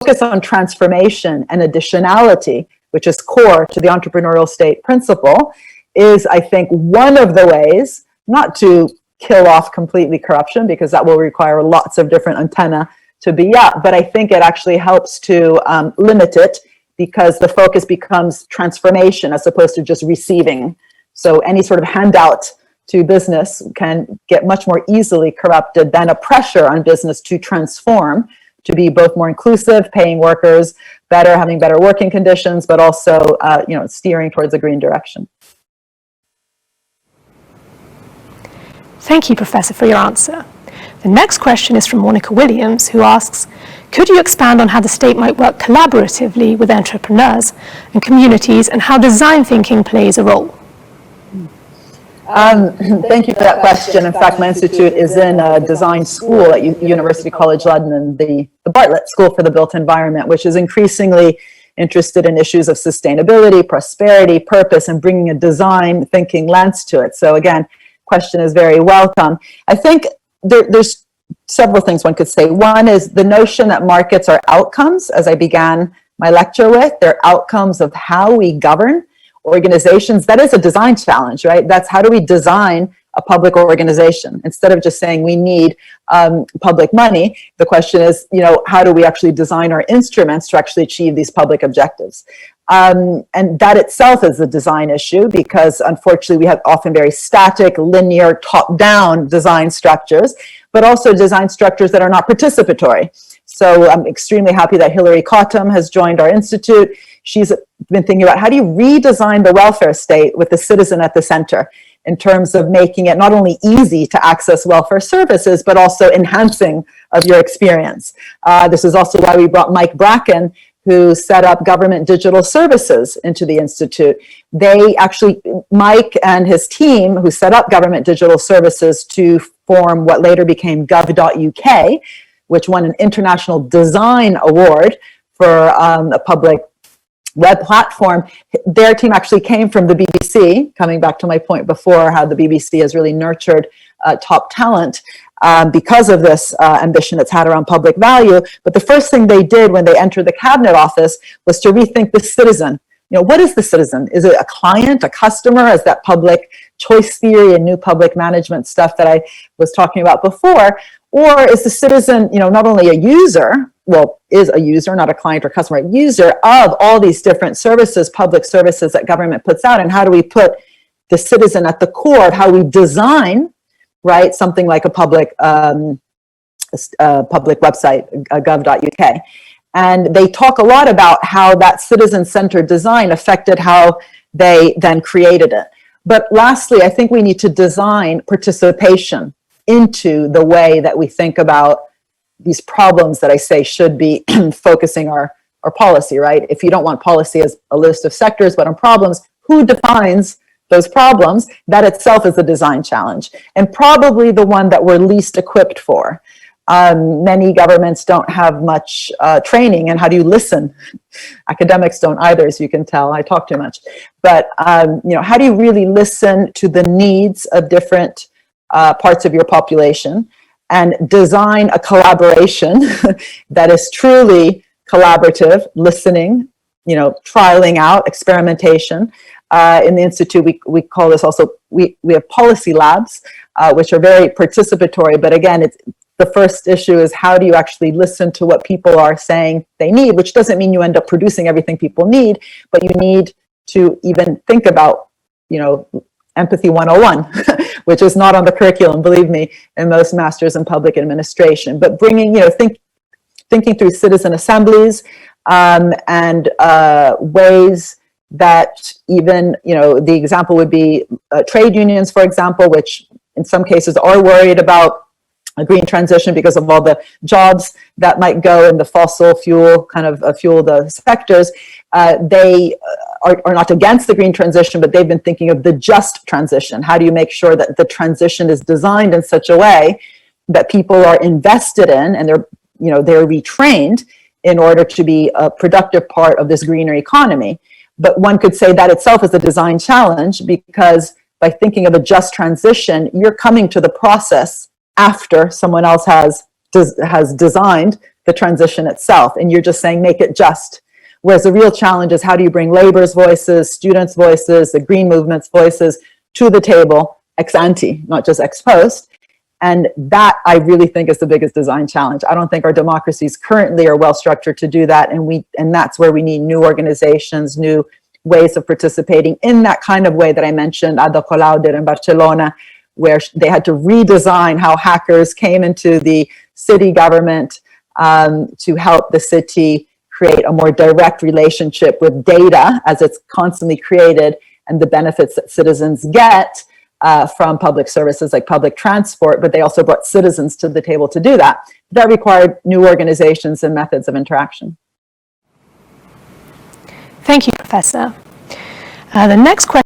focus on transformation and additionality, which is core to the entrepreneurial state principle, is, I think, one of the ways not to kill off completely corruption, because that will require lots of different antennae to be up, but I think it actually helps to limit it, because the focus becomes transformation as opposed to just receiving. So any sort of handout to business can get much more easily corrupted than a pressure on business to transform, to be both more inclusive, paying workers better, having better working conditions, but also steering towards a green direction. Thank you, Professor, for your answer. The next question is from Monica Williams, who asks, could you expand on how the state might work collaboratively with entrepreneurs and communities, and how design thinking plays a role? Thank you for that question. In fact, my institute is in a design school at University College London, the Bartlett School for the Built Environment, which is increasingly interested in issues of sustainability, prosperity, purpose, and bringing a design thinking lens to it. So again, question is very welcome. I think there's several things one could say. One is the notion that markets are outcomes, as I began my lecture with. They're outcomes of how we govern organizations. That is a design challenge, right? That's how do we design a public organization? Instead of just saying we need public money, the question is, how do we actually design our instruments to actually achieve these public objectives? And that itself is a design issue, because unfortunately we have often very static, linear, top-down design structures, but also design structures that are not participatory. So I'm extremely happy that Hilary Cottam has joined our institute. She's been thinking about how do you redesign the welfare state with the citizen at the center, in terms of making it not only easy to access welfare services, but also enhancing of your experience. This is also why we brought Mike Bracken, who set up government digital services, into the institute. They actually, Mike and his team, who set up government digital services to form what later became gov.uk, which won an international design award for a public web platform. Their team actually came from the BBC, coming back to my point before, how the BBC has really nurtured top talent because of this ambition it's had around public value. But the first thing they did when they entered the cabinet office was to rethink the citizen. What is the citizen? Is it a client, a customer, as that public choice theory and new public management stuff that I was talking about before? Or is the citizen, not only a user, well, is a user, not a client or customer, a user of all these different services, public services that government puts out, and how do we put the citizen at the core of how we design, right, something like a public website, gov.uk. And they talk a lot about how that citizen-centered design affected how they then created it. But lastly, I think we need to design participation into the way that we think about these problems that I say should be focusing our policy, right? If you don't want policy as a list of sectors, but on problems, who defines those problems? That itself is a design challenge, and probably the one that we're least equipped for. Many governments don't have much training in how do you listen. Academics don't either, as you can tell. I talk too much. But how do you really listen to the needs of different parts of your population, and design a collaboration that is truly collaborative, listening, trialing out, experimentation. In the Institute, we call this also, we have policy labs, which are very participatory, but again, the first issue is how do you actually listen to what people are saying they need, which doesn't mean you end up producing everything people need, but you need to even think about, Empathy 101, which is not on the curriculum, believe me, in most masters in public administration, but bringing, thinking through citizen assemblies and ways that even, the example would be trade unions, for example, which in some cases are worried about a green transition because of all the jobs that might go in the fossil fuel kind of fueled sectors. They are not against the green transition, but they've been thinking of the just transition. How do you make sure that the transition is designed in such a way that people are invested in and they're retrained in order to be a productive part of this greener economy? But one could say that itself is a design challenge, because by thinking of a just transition, you're coming to the process after someone else has designed the transition itself. And you're just saying, make it just. Whereas the real challenge is how do you bring labor's voices, students' voices, the green movement's voices to the table ex ante, not just ex post. And that I really think is the biggest design challenge. I don't think our democracies currently are well structured to do that. And that's where we need new organizations, new ways of participating in that kind of way that I mentioned Ada Colau did in Barcelona, where they had to redesign how hackers came into the city government to help the city create a more direct relationship with data as it's constantly created and the benefits that citizens get from public services like public transport, but they also brought citizens to the table to do that. That required new organizations and methods of interaction. Thank you, Professor. The next question